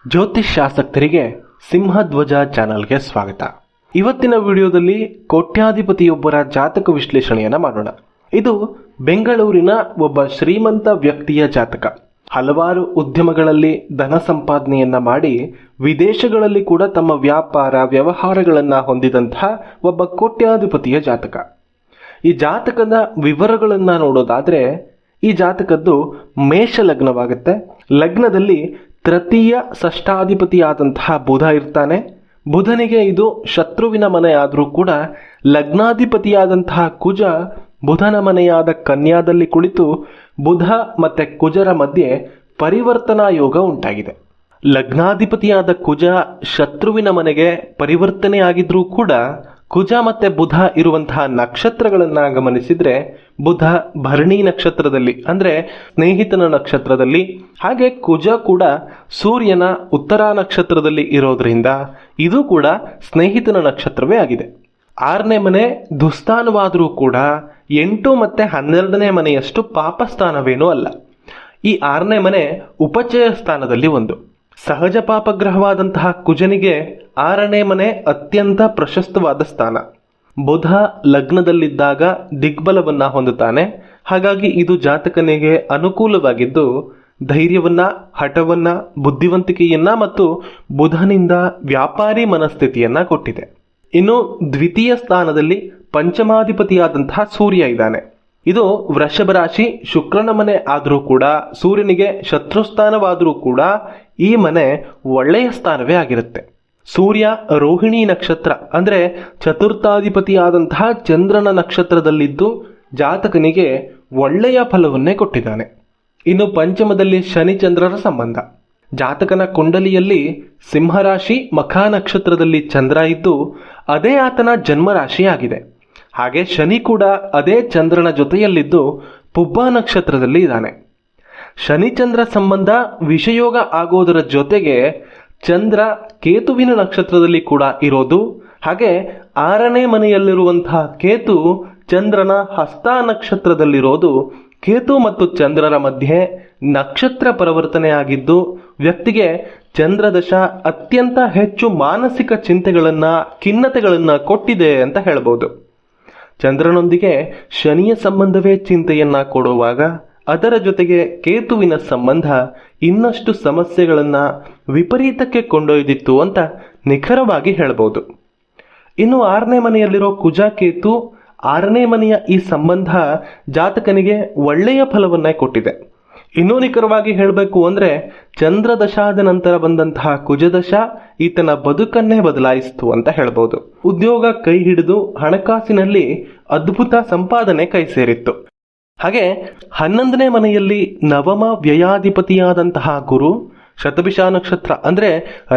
ಜ್ಯೋತಿಷ್ಯಾಸಕ್ತರಿಗೆ ಸಿಂಹಧ್ವಜ ಚಾನಲ್ಗೆ ಸ್ವಾಗತ. ಇವತ್ತಿನ ವಿಡಿಯೋದಲ್ಲಿ ಕೋಟ್ಯಾಧಿಪತಿಯೊಬ್ಬರ ಜಾತಕ ವಿಶ್ಲೇಷಣೆಯನ್ನು ಮಾಡೋಣ. ಇದು ಬೆಂಗಳೂರಿನ ಒಬ್ಬ ಶ್ರೀಮಂತ ವ್ಯಕ್ತಿಯ ಜಾತಕ. ಹಲವಾರು ಉದ್ಯಮಗಳಲ್ಲಿ ಧನ ಸಂಪಾದನೆಯನ್ನ ಮಾಡಿ ವಿದೇಶಗಳಲ್ಲಿ ಕೂಡ ತಮ್ಮ ವ್ಯಾಪಾರ ವ್ಯವಹಾರಗಳನ್ನು ಹೊಂದಿದಂತಹ ಒಬ್ಬ ಕೋಟ್ಯಾಧಿಪತಿಯ ಜಾತಕ. ಈ ಜಾತಕದ ವಿವರಗಳನ್ನು ನೋಡೋದಾದ್ರೆ ಈ ಜಾತಕದ್ದು ಮೇಷ ಲಗ್ನವಾಗುತ್ತೆ. ಲಗ್ನದಲ್ಲಿ ತೃತೀಯ ಷಷ್ಠಾಧಿಪತಿಯಾದಂತಹ ಬುಧ ಇರ್ತಾನೆ. ಬುಧನಿಗೆ ಇದು ಶತ್ರುವಿನ ಮನೆ ಆದರೂ ಕೂಡ ಲಗ್ನಾಧಿಪತಿಯಾದಂತಹ ಕುಜ ಬುಧನ ಮನೆಯಾದ ಕನ್ಯಾದಲ್ಲಿ ಕುಳಿತು ಬುಧ ಮತ್ತೆ ಕುಜರ ಮಧ್ಯೆ ಪರಿವರ್ತನಾ ಯೋಗ ಉಂಟಾಗಿದೆ. ಲಗ್ನಾಧಿಪತಿಯಾದ ಕುಜ ಶತ್ರುವಿನ ಮನೆಗೆ ಪರಿವರ್ತನೆ ಆಗಿದ್ರೂ ಕೂಡ ಕುಜ ಮತ್ತೆ ಬುಧ ಇರುವಂತಹ ನಕ್ಷತ್ರಗಳನ್ನ ಗಮನಿಸಿದ್ರೆ ಬುಧ ಭರಣಿ ನಕ್ಷತ್ರದಲ್ಲಿ ಅಂದ್ರೆ ಸ್ನೇಹಿತನ ನಕ್ಷತ್ರದಲ್ಲಿ, ಹಾಗೆ ಕುಜ ಕೂಡ ಸೂರ್ಯನ ಉತ್ತರ ನಕ್ಷತ್ರದಲ್ಲಿ ಇರೋದ್ರಿಂದ ಇದು ಕೂಡ ಸ್ನೇಹಿತನ ನಕ್ಷತ್ರವೇ ಆಗಿದೆ. 6ನೇ ಮನೆ ದುಸ್ಥಾನವಾದರೂ ಕೂಡ 8 ಮತ್ತೆ 12ನೇ ಮನೆಯಷ್ಟು ಪಾಪಸ್ಥಾನವೇನೂ ಅಲ್ಲ. ಈ 6ನೇ ಮನೆ ಉಪಚಯ ಸ್ಥಾನದಲ್ಲಿ ಒಂದು. ಸಹಜ ಪಾಪಗ್ರಹವಾದಂತಹ ಕುಜನಿಗೆ 6ನೇ ಮನೆ ಅತ್ಯಂತ ಪ್ರಶಸ್ತವಾದ ಸ್ಥಾನ. ಬುಧ ಲಗ್ನದಲ್ಲಿದ್ದಾಗ ದಿಗ್ಬಲವನ್ನ ಹೊಂದುತ್ತಾನೆ. ಹಾಗಾಗಿ ಇದು ಜಾತಕನಿಗೆ ಅನುಕೂಲವಾಗಿದ್ದು ಧೈರ್ಯವನ್ನ, ಹಠವನ್ನ, ಬುದ್ಧಿವಂತಿಕೆಯನ್ನ ಮತ್ತು ಬುಧನಿಂದ ವ್ಯಾಪಾರಿ ಮನಸ್ಥಿತಿಯನ್ನ ಕೊಟ್ಟಿದೆ. ಇನ್ನು ದ್ವಿತೀಯ ಸ್ಥಾನದಲ್ಲಿ ಪಂಚಮಾಧಿಪತಿಯಾದಂತಹ ಸೂರ್ಯ ಇದ್ದಾನೆ. ಇದು ವೃಷಭ ರಾಶಿ, ಶುಕ್ರನ ಮನೆ ಆದರೂ ಕೂಡ, ಸೂರ್ಯನಿಗೆ ಶತ್ರುಸ್ಥಾನವಾದರೂ ಕೂಡ ಈ ಮನೆ ಒಳ್ಳೆಯ ಸ್ಥಾನವೇ ಆಗಿರುತ್ತೆ. ಸೂರ್ಯ ರೋಹಿಣಿ ನಕ್ಷತ್ರ ಅಂದ್ರೆ ಚತುರ್ಥಾಧಿಪತಿಯಾದಂತಹ ಚಂದ್ರನ ನಕ್ಷತ್ರದಲ್ಲಿದ್ದು ಜಾತಕನಿಗೆ ಒಳ್ಳೆಯ ಫಲವನ್ನೇ ಕೊಟ್ಟಿದ್ದಾನೆ. ಇನ್ನು ಪಂಚಮದಲ್ಲಿ ಶನಿಚಂದ್ರರ ಸಂಬಂಧ. ಜಾತಕನ ಕುಂಡಲಿಯಲ್ಲಿ ಸಿಂಹರಾಶಿ ಮಖ ನಕ್ಷತ್ರದಲ್ಲಿ ಚಂದ್ರ ಇದ್ದು ಅದೇ ಆತನ ಜನ್ಮರಾಶಿ ಆಗಿದೆ. ಹಾಗೆ ಶನಿ ಕೂಡ ಅದೇ ಚಂದ್ರನ ಜೊತೆಯಲ್ಲಿದ್ದು ಪುಬ್ಬ ನಕ್ಷತ್ರದಲ್ಲಿ ಇದ್ದಾನೆ. ಶನಿಚಂದ್ರ ಸಂಬಂಧ ವಿಷಯೋಗ ಆಗೋದರ ಜೊತೆಗೆ ಚಂದ್ರ ಕೇತುವಿನ ನಕ್ಷತ್ರದಲ್ಲಿ ಕೂಡ ಇರೋದು, ಹಾಗೆ 6ನೇ ಮನೆಯಲ್ಲಿರುವಂತಹ ಕೇತು ಚಂದ್ರನ ಹಸ್ತ ನಕ್ಷತ್ರದಲ್ಲಿರೋದು ಕೇತು ಮತ್ತು ಚಂದ್ರರ ಮಧ್ಯೆ ನಕ್ಷತ್ರ ಪರಿವರ್ತನೆ ಆಗಿದ್ದು ವ್ಯಕ್ತಿಗೆ ಚಂದ್ರದಶ ಅತ್ಯಂತ ಹೆಚ್ಚು ಮಾನಸಿಕ ಚಿಂತೆಗಳನ್ನ, ಖಿನ್ನತೆಗಳನ್ನ ಕೊಟ್ಟಿದೆ ಅಂತ ಹೇಳ್ಬೋದು. ಚಂದ್ರನೊಂದಿಗೆ ಶನಿಯ ಸಂಬಂಧವೇ ಚಿಂತೆಯನ್ನ ಕೊಡುವಾಗ ಅದರ ಜೊತೆಗೆ ಕೇತುವಿನ ಸಂಬಂಧ ಇನ್ನಷ್ಟು ಸಮಸ್ಯೆಗಳನ್ನ ವಿಪರೀತಕ್ಕೆ ಕೊಂಡೊಯ್ದಿತ್ತು ಅಂತ ನಿಖರವಾಗಿ ಹೇಳ್ಬೋದು. ಇನ್ನು 6ನೇ ಮನೆಯಲ್ಲಿರೋ ಕುಜ ಕೇತು 6ನೇ ಮನೆಯ ಈ ಸಂಬಂಧ ಜಾತಕನಿಗೆ ಒಳ್ಳೆಯ ಫಲವನ್ನ ಕೊಟ್ಟಿದೆ. ಇನ್ನೂ ನಿಖರವಾಗಿ ಹೇಳಬೇಕು ಅಂದ್ರೆ ಚಂದ್ರದಶಾದ ನಂತರ ಬಂದಂತಹ ಕುಜದಶ ಈತನ ಬದುಕನ್ನೇ ಬದಲಾಯಿಸಿತು ಅಂತ ಹೇಳ್ಬೋದು. ಉದ್ಯೋಗ ಕೈ ಹಿಡಿದು ಹಣಕಾಸಿನಲ್ಲಿ ಅದ್ಭುತ ಸಂಪಾದನೆ ಕೈ ಸೇರಿತ್ತು. ಹಾಗೆ 11ನೇ ಮನೆಯಲ್ಲಿ ನವಮ ವ್ಯಯಾಧಿಪತಿಯಾದಂತಹ ಗುರು ಶತಭಿಷ ನಕ್ಷತ್ರ ಅಂದ್ರೆ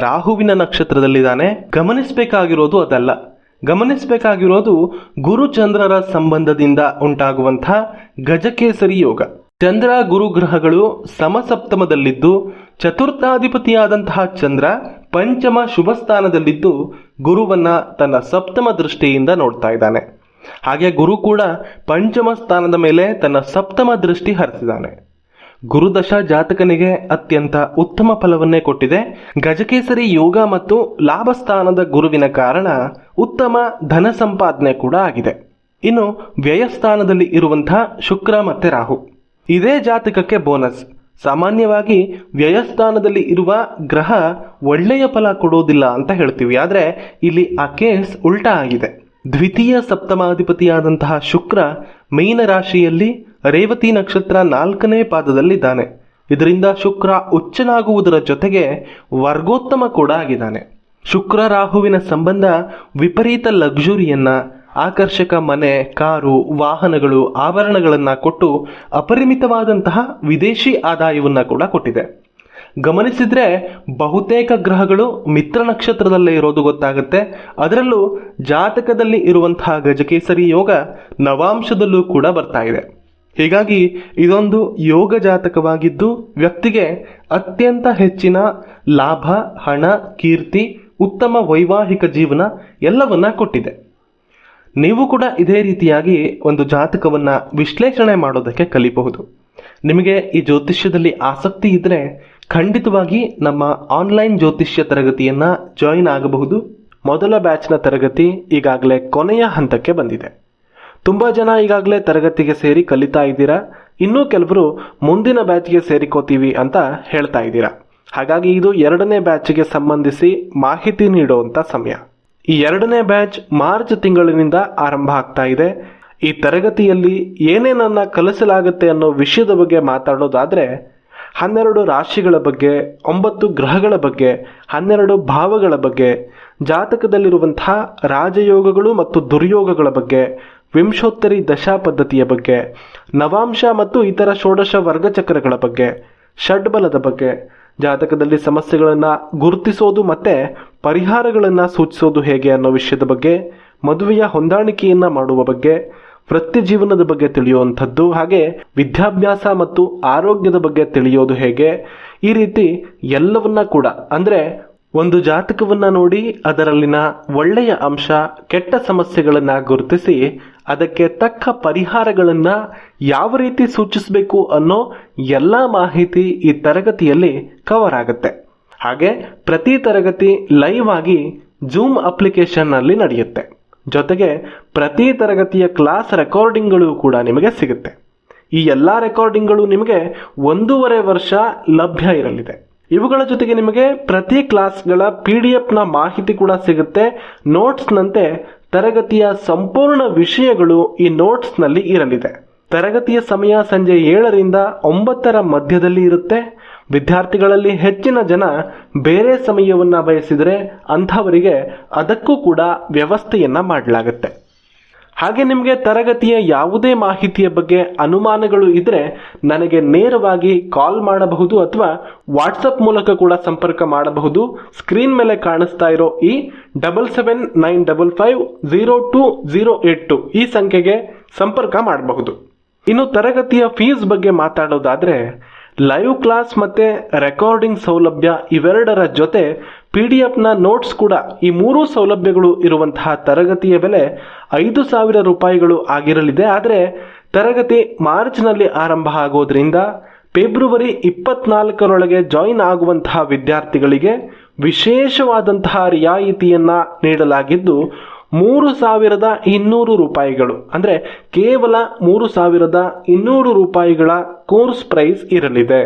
ರಾಹುವಿನ ನಕ್ಷತ್ರದಲ್ಲಿದ್ದಾನೆ. ಗಮನಿಸಬೇಕಾಗಿರೋದು ಅದಲ್ಲ, ಗಮನಿಸಬೇಕಾಗಿರೋದು ಗುರು ಚಂದ್ರರ ಸಂಬಂಧದಿಂದ ಉಂಟಾಗುವಂತಹ ಗಜಕೇಸರಿ ಯೋಗ. ಚಂದ್ರ ಗುರು ಗ್ರಹಗಳು ಸಮಸಪ್ತಮದಲ್ಲಿದ್ದು ಚತುರ್ಥಾಧಿಪತಿಯಾದಂತಹ ಚಂದ್ರ ಪಂಚಮ ಶುಭ ಸ್ಥಾನದಲ್ಲಿದ್ದು ಗುರುವನ್ನ ತನ್ನ ಸಪ್ತಮ ದೃಷ್ಟಿಯಿಂದ ನೋಡ್ತಾ ಇದ್ದಾನೆ. ಹಾಗೆ ಗುರು ಕೂಡ ಪಂಚಮ ಸ್ಥಾನದ ಮೇಲೆ ತನ್ನ ಸಪ್ತಮ ದೃಷ್ಟಿ ಹರಿಸಿದ್ದಾನೆ. ಗುರುದಶ ಜಾತಕನಿಗೆ ಅತ್ಯಂತ ಉತ್ತಮ ಫಲವನ್ನೇ ಕೊಟ್ಟಿದೆ. ಗಜಕೇಸರಿ ಯೋಗ ಮತ್ತು ಲಾಭ ಸ್ಥಾನದ ಗುರುವಿನ ಕಾರಣ ಉತ್ತಮ ಧನ ಸಂಪಾದನೆ ಕೂಡ ಆಗಿದೆ. ಇನ್ನು ವ್ಯಯಸ್ಥಾನದಲ್ಲಿ ಇರುವಂತಹ ಶುಕ್ರ ಮತ್ತೆ ರಾಹು ಇದೇ ಜಾತಕಕ್ಕೆ ಬೋನಸ್. ಸಾಮಾನ್ಯವಾಗಿ ವ್ಯಯಸ್ಥಾನದಲ್ಲಿ ಇರುವ ಗ್ರಹ ಒಳ್ಳೆಯ ಫಲ ಕೊಡೋದಿಲ್ಲ ಅಂತ ಹೇಳ್ತೀವಿ, ಆದ್ರೆ ಇಲ್ಲಿ ಆ ಕೇಸ್ ಉಲ್ಟಾ ಆಗಿದೆ. ದ್ವಿತೀಯ ಸಪ್ತಮಾಧಿಪತಿಯಾದಂತಹ ಶುಕ್ರ ಮೀನ ರಾಶಿಯಲ್ಲಿ ರೇವತಿ ನಕ್ಷತ್ರ 4ನೇ ಪಾದದಲ್ಲಿದ್ದಾನೆ. ಇದರಿಂದ ಶುಕ್ರ ಉಚ್ಚನಾಗುವುದರ ಜೊತೆಗೆ ವರ್ಗೋತ್ತಮ ಕೂಡ ಆಗಿದ್ದಾನೆ. ಶುಕ್ರ ರಾಹುವಿನ ಸಂಬಂಧ ವಿಪರೀತ ಲಕ್ಸುರಿಯನ್ನ, ಆಕರ್ಷಕ ಮನೆ, ಕಾರು, ವಾಹನಗಳು, ಆಭರಣಗಳನ್ನ ಕೊಟ್ಟು ಅಪರಿಮಿತವಾದಂತಹ ವಿದೇಶಿ ಆದಾಯವನ್ನ ಕೂಡ ಕೊಟ್ಟಿದೆ. ಗಮನಿಸಿದ್ರೆ ಬಹುತೇಕ ಗ್ರಹಗಳು ಮಿತ್ರ ನಕ್ಷತ್ರದಲ್ಲೇ ಇರೋದು ಗೊತ್ತಾಗುತ್ತೆ. ಅದರಲ್ಲೂ ಜಾತಕದಲ್ಲಿ ಇರುವಂತಹ ಗಜಕೇಸರಿ ಯೋಗ ನವಾಂಶದಲ್ಲೂ ಕೂಡ ಬರ್ತಾ ಇದೆ. ಹೀಗಾಗಿ ಇದೊಂದು ಯೋಗ ಜಾತಕವಾಗಿದ್ದು ವ್ಯಕ್ತಿಗೆ ಅತ್ಯಂತ ಹೆಚ್ಚಿನ ಲಾಭ, ಹಣ, ಕೀರ್ತಿ, ಉತ್ತಮ ವೈವಾಹಿಕ ಜೀವನ ಎಲ್ಲವನ್ನ ಕೊಟ್ಟಿದೆ. ನೀವು ಕೂಡ ಇದೇ ರೀತಿಯಾಗಿ ಒಂದು ಜಾತಕವನ್ನು ವಿಶ್ಲೇಷಣೆ ಮಾಡೋದಕ್ಕೆ ಕಲಿಬಹುದು. ನಿಮಗೆ ಈ ಜ್ಯೋತಿಷ್ಯದಲ್ಲಿ ಆಸಕ್ತಿ ಇದ್ದರೆ ಖಂಡಿತವಾಗಿ ನಮ್ಮ ಆನ್ಲೈನ್ ಜ್ಯೋತಿಷ್ಯ ತರಗತಿಯನ್ನು ಜಾಯಿನ್ ಆಗಬಹುದು. ಮೊದಲ ಬ್ಯಾಚ್ನ ತರಗತಿ ಈಗಾಗಲೇ ಕೊನೆಯ ಹಂತಕ್ಕೆ ಬಂದಿದೆ. ತುಂಬ ಜನ ಈಗಾಗಲೇ ತರಗತಿಗೆ ಸೇರಿ ಕಲಿತಾ ಇದ್ದೀರಾ. ಇನ್ನೂ ಕೆಲವರು ಮುಂದಿನ ಬ್ಯಾಚ್ಗೆ ಸೇರಿಕೋತೀವಿ ಅಂತ ಹೇಳ್ತಾ ಇದ್ದೀರಾ. ಹಾಗಾಗಿ ಇದು 2ನೇ ಬ್ಯಾಚ್ಗೆ ಸಂಬಂಧಿಸಿ ಮಾಹಿತಿ ನೀಡುವಂಥ ಸಮಯ. ಈ 2ನೇ ಬ್ಯಾಚ್ ಮಾರ್ಚ್ ತಿಂಗಳಿನಿಂದ ಆರಂಭ ಆಗ್ತಾ ಇದೆ. ಈ ತರಗತಿಯಲ್ಲಿ ಏನೇನನ್ನ ಕಲಿಸಲಾಗುತ್ತೆ ಅನ್ನೋ ವಿಷಯದ ಬಗ್ಗೆ ಮಾತಾಡೋದಾದರೆ 12 ರಾಶಿಗಳ ಬಗ್ಗೆ, 9 ಗ್ರಹಗಳ ಬಗ್ಗೆ, 12 ಭಾವಗಳ ಬಗ್ಗೆ, ಜಾತಕದಲ್ಲಿರುವಂತಹ ರಾಜಯೋಗಗಳು ಮತ್ತು ದುರ್ಯೋಗಗಳ ಬಗ್ಗೆ, ವಿಂಶೋತ್ತರಿ ದಶಾ ಪದ್ಧತಿಯ ಬಗ್ಗೆ, ನವಾಂಶ ಮತ್ತು ಇತರ ಷೋಡಶ ವರ್ಗಚಕ್ರಗಳ ಬಗ್ಗೆ, ಷಡ್ಬಲದ ಬಗ್ಗೆ, ಜಾತಕದಲ್ಲಿ ಸಮಸ್ಯೆಗಳನ್ನು ಗುರುತಿಸೋದು ಮತ್ತು ಪರಿಹಾರಗಳನ್ನು ಸೂಚಿಸೋದು ಹೇಗೆ ಅನ್ನೋ ವಿಷಯದ ಬಗ್ಗೆ, ಮದುವೆಯ ಹೊಂದಾಣಿಕೆಯನ್ನು ಮಾಡುವ ಬಗ್ಗೆ, ವೃತ್ತಿ ಜೀವನದ ಬಗ್ಗೆ ತಿಳಿಯುವಂಥದ್ದು, ಹಾಗೆ ವಿದ್ಯಾಭ್ಯಾಸ ಮತ್ತು ಆರೋಗ್ಯದ ಬಗ್ಗೆ ತಿಳಿಯೋದು ಹೇಗೆ, ಈ ರೀತಿ ಎಲ್ಲವನ್ನ ಕೂಡ ಅಂದರೆ ಒಂದು ಜಾತಕವನ್ನು ನೋಡಿ ಅದರಲ್ಲಿನ ಒಳ್ಳೆಯ ಅಂಶ, ಕೆಟ್ಟ ಸಮಸ್ಯೆಗಳನ್ನು ಗುರುತಿಸಿ ಅದಕ್ಕೆ ತಕ್ಕ ಪರಿಹಾರಗಳನ್ನು ಯಾವ ರೀತಿ ಸೂಚಿಸಬೇಕು ಅನ್ನೋ ಎಲ್ಲ ಮಾಹಿತಿ ಈ ತರಗತಿಯಲ್ಲಿ ಕವರ್ ಆಗುತ್ತೆ. ಹಾಗೆ ಪ್ರತಿ ತರಗತಿ ಲೈವ್ ಆಗಿ ಜೂಮ್ ಅಪ್ಲಿಕೇಶನ್ನಲ್ಲಿ ನಡೆಯುತ್ತೆ. ಜೊತೆಗೆ ಪ್ರತಿ ತರಗತಿಯ ಕ್ಲಾಸ್ ರೆಕಾರ್ಡಿಂಗ್ಗಳು ಕೂಡ ನಿಮಗೆ ಸಿಗುತ್ತೆ. ಈ ಎಲ್ಲ ರೆಕಾರ್ಡಿಂಗ್ಗಳು ನಿಮಗೆ 1.5 ವರ್ಷ ಲಭ್ಯ ಇರಲಿದೆ. ಇವುಗಳ ಜೊತೆಗೆ ನಿಮಗೆ ಪ್ರತಿ ಕ್ಲಾಸ್ಗಳ PDF ಮಾಹಿತಿ ಕೂಡ ಸಿಗುತ್ತೆ. ನೋಟ್ಸ್ನಂತೆ ತರಗತಿಯ ಸಂಪೂರ್ಣ ವಿಷಯಗಳು ಈ ನೋಟ್ಸ್ನಲ್ಲಿ ಇರಲಿದೆ. ತರಗತಿಯ ಸಮಯ ಸಂಜೆ 7ರಿಂದ 9 ಮಧ್ಯದಲ್ಲಿ ಇರುತ್ತೆ. ವಿದ್ಯಾರ್ಥಿಗಳಲ್ಲಿ ಹೆಚ್ಚಿನ ಜನ ಬೇರೆ ಸಮಯವನ್ನು ಬಯಸಿದರೆ ಅಂಥವರಿಗೆ ಅದಕ್ಕೂ ಕೂಡ ವ್ಯವಸ್ಥೆಯನ್ನು ಮಾಡಲಾಗುತ್ತೆ. ಹಾಗೆ ನಿಮಗೆ ತರಗತಿಯ ಯಾವುದೇ ಮಾಹಿತಿಯ ಬಗ್ಗೆ ಅನುಮಾನಗಳು ಇದ್ದರೆ ನನಗೆ ನೇರವಾಗಿ ಕಾಲ್ ಮಾಡಬಹುದು ಅಥವಾ ವಾಟ್ಸಪ್ ಮೂಲಕ ಕೂಡ ಸಂಪರ್ಕ ಮಾಡಬಹುದು. ಸ್ಕ್ರೀನ್ ಮೇಲೆ ಕಾಣಿಸ್ತಾ ಇರೋ ಈ 7795502082 ಈ ಸಂಖ್ಯೆಗೆ ಸಂಪರ್ಕ ಮಾಡಬಹುದು. ಇನ್ನು ತರಗತಿಯ ಫೀಸ್ ಬಗ್ಗೆ ಮಾತಾಡೋದಾದರೆ ಲೈವ್ ಕ್ಲಾಸ್ ಮತ್ತು ರೆಕಾರ್ಡಿಂಗ್ ಸೌಲಭ್ಯ ಇವೆರಡರ ಜೊತೆ PDF ನೋಟ್ಸ್ ಕೂಡ ಈ 3 ಸೌಲಭ್ಯಗಳು ಇರುವಂತಹ ತರಗತಿಯ ಬೆಲೆ 5,000 ರೂಪಾಯಿಗಳು ಆಗಿರಲಿದೆ. ಆದರೆ ತರಗತಿ ಮಾರ್ಚ್ನಲ್ಲಿ ಆರಂಭ ಆಗೋದ್ರಿಂದ ಫೆಬ್ರವರಿ 24ರೊಳಗೆ ಜಾಯಿನ್ ಆಗುವಂತಹ ವಿದ್ಯಾರ್ಥಿಗಳಿಗೆ ವಿಶೇಷವಾದಂತಹ ರಿಯಾಯಿತಿಯನ್ನು ನೀಡಲಾಗಿದ್ದು 3,200 ರೂಪಾಯಿಗಳು ಅಂದರೆ ಕೇವಲ 3,200 ರೂಪಾಯಿಗಳ ಕೋರ್ಸ್ ಪ್ರೈಸ್ ಇರಲಿದೆ.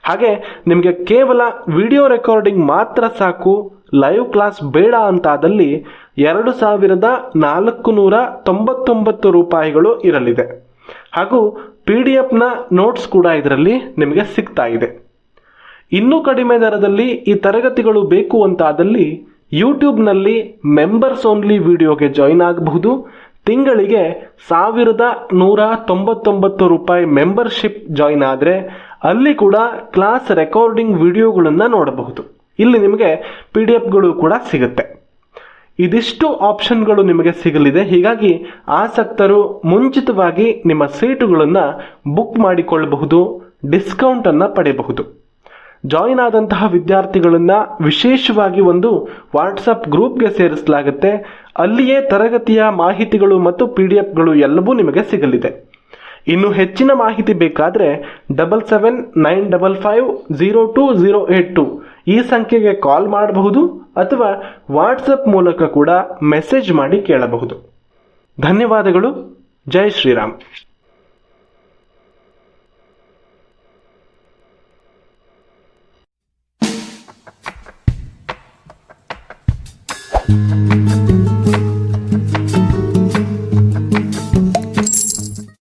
ಹಾಗೆ ನಿಮಗೆ ಕೇವಲ ವಿಡಿಯೋ ರೆಕಾರ್ಡಿಂಗ್ ಮಾತ್ರ ಸಾಕು, ಲೈವ್ ಕ್ಲಾಸ್ ಬೇಡ ಅಂತಾದಲ್ಲಿ 2,499 ರೂಪಾಯಿಗಳು ಇರಲಿದೆ. ಹಾಗೂ PDF ನೋಟ್ಸ್ ಕೂಡ ಇದರಲ್ಲಿ ನಿಮಗೆ ಸಿಗ್ತಾ ಇದೆ. ಇನ್ನೂ ಕಡಿಮೆ ದರದಲ್ಲಿ ಈ ತರಗತಿಗಳು ಬೇಕು ಅಂತಾದಲ್ಲಿ ಯೂಟ್ಯೂಬ್ನಲ್ಲಿ ಮೆಂಬರ್ಸ್ ಓನ್ಲಿ ವಿಡಿಯೋಗೆ ಜಾಯಿನ್ ಆಗಬಹುದು. ತಿಂಗಳಿಗೆ 1,199 ರೂಪಾಯಿ ಮೆಂಬರ್ಶಿಪ್ ಜಾಯಿನ್ ಆದರೆ ಅಲ್ಲಿ ಕೂಡ ಕ್ಲಾಸ್ ರೆಕಾರ್ಡಿಂಗ್ ವಿಡಿಯೋಗಳನ್ನು ನೋಡಬಹುದು. ಇಲ್ಲಿ ನಿಮಗೆ PDF ಕೂಡ ಸಿಗುತ್ತೆ. ಇದಿಷ್ಟು ಆಪ್ಷನ್ಗಳು ನಿಮಗೆ ಸಿಗಲಿದೆ. ಹೀಗಾಗಿ ಆಸಕ್ತರು ಮುಂಚಿತವಾಗಿ ನಿಮ್ಮ ಸೀಟುಗಳನ್ನು ಬುಕ್ ಮಾಡಿಕೊಳ್ಳಬಹುದು, ಡಿಸ್ಕೌಂಟನ್ನು ಪಡೆಯಬಹುದು. ಜಾಯಿನ್ ಆದಂತಹ ವಿದ್ಯಾರ್ಥಿಗಳನ್ನು ವಿಶೇಷವಾಗಿ ಒಂದು ವಾಟ್ಸಪ್ ಗ್ರೂಪ್ಗೆ ಸೇರಿಸಲಾಗುತ್ತೆ. ಅಲ್ಲಿಯೇ ತರಗತಿಯ ಮಾಹಿತಿಗಳು ಮತ್ತು PDF ಎಲ್ಲವೂ ನಿಮಗೆ ಸಿಗಲಿದೆ. ಇನ್ನು ಹೆಚ್ಚಿನ ಮಾಹಿತಿ ಬೇಕಾದರೆ 7795502082 ಈ ಸಂಖ್ಯೆಗೆ ಕಾಲ್ ಮಾಡಬಹುದು ಅಥವಾ ವಾಟ್ಸಪ್ ಮೂಲಕ ಕೂಡ ಮೆಸೇಜ್ ಮಾಡಿ ಕೇಳಬಹುದು. ಧನ್ಯವಾದಗಳು. ಜೈ ಶ್ರೀರಾಮ್.